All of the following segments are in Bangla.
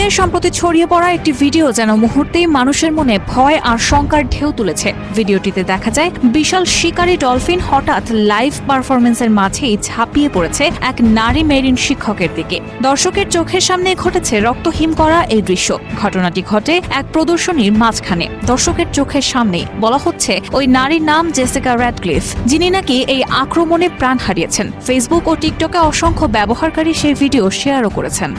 মিডিয়ায় সম্প্রতি ছড়িয়ে পড়া একটি ভিডিও যেন মুহূর্তেই মানুষের মনে ভয় আর শঙ্কার ঢেউ তুলেছে। ভিডিওটিতে দেখা যায় বিশাল শিকারী ডলফিন হঠাৎ লাইভ পারফরমেন্সের মাঝেই ঝাঁপিয়ে পড়েছে এক নারী মেরিন শিক্ষকের দিকে। দর্শকের চোখের সামনে ঘটেছে রক্তহীন করা এই দৃশ্য। ঘটনাটি ঘটে এক প্রদর্শনীর মাঝখানে, দর্শকের চোখের সামনেই। বলা হচ্ছে ওই নারীর নাম জেসিকা র্যাডক্লিফ, যিনি নাকি এই আক্রমণে প্রাণ হারিয়েছেন। ফেসবুক ও টিকটকে অসংখ্য ব্যবহারকারী সেই ভিডিও শেয়ারও করেছেন।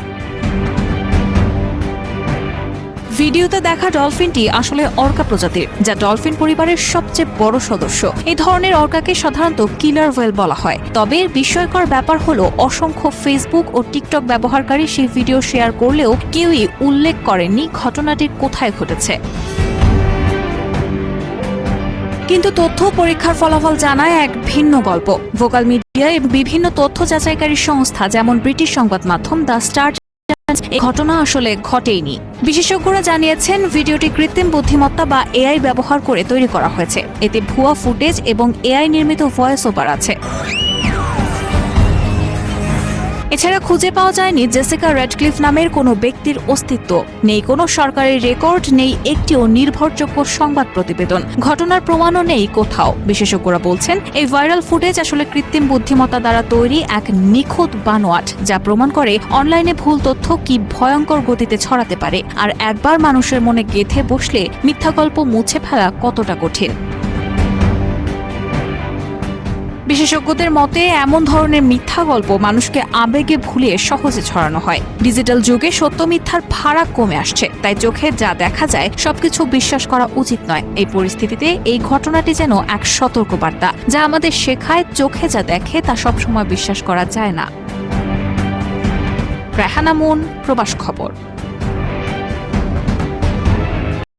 ভিডিওতে দেখা ডলফিনটি আসলে অর্কা প্রজাতির, যা ডলফিন পরিবারের সবচেয়ে বড় সদস্য। এই ধরনের অর্কাকে সাধারণত কিলার হোয়েল বলা হয়। তবে বিস্ময়কর ব্যাপার হলো অসংখ্য ফেসবুক ও টিকটক ব্যবহারকারী সেই ভিডিও শেয়ার করলেও কেউই উল্লেখ করেননি ঘটনাটি কোথায় ঘটেছে। কিন্তু তথ্য পরীক্ষার ফলাফল জানায় এক ভিন্ন গল্প। ভোকাল মিডিয়া এবং বিভিন্ন তথ্য যাচাইকারী সংস্থা যেমন ব্রিটিশ সংবাদ মাধ্যম দ্য স্টার এই ঘটনা আসলে ঘটেইনি। বিশেষজ্ঞরা জানিয়েছেন ভিডিওটি কৃত্রিম বুদ্ধিমত্তা বা এআই ব্যবহার করে তৈরি করা হয়েছে। এতে ভুয়া ফুটেজ এবং এআই নির্মিত ভয়েস ওভার আছে। এছাড়া খুঁজে পাওয়া যায়নি জেসিকা র্যাডক্লিফ নামের কোনো ব্যক্তির অস্তিত্ব, নেই কোনো সরকারি রেকর্ড, নেই একটিও নির্ভরযোগ্য সংবাদ প্রতিবেদন। ঘটনার প্রমাণও নেই কোথাও। বিশেষজ্ঞরা বলছেন এই ভাইরাল ফুটেজ আসলে কৃত্রিম বুদ্ধিমত্তা দ্বারা তৈরি এক নিখুঁত বানোয়াট, যা প্রমাণ করে অনলাইনে ভুল তথ্য কি ভয়ঙ্কর গতিতে ছড়াতে পারে, আর একবার মানুষের মনে গেঁথে বসলে মিথ্যা গল্প মুছে ফেলা কতটা কঠিন। বিশেষজ্ঞদের মতে এমন ধরনের মিথ্যা গল্প মানুষকে আবেগে ভুলিয়ে সহজে ছড়ানো হয়। ডিজিটাল যুগে সত্য মিথ্যার ফারাক কমে আসছে, তাই চোখে যা দেখা যায় সবকিছু বিশ্বাস করা উচিত নয়। এই পরিস্থিতিতে এই ঘটনাটি যেন এক সতর্কবার্তা, যা আমাদের শেখায় চোখে যা দেখে তা সবসময় বিশ্বাস করা যায় না। রেহানা মুন, প্রবাস খবর।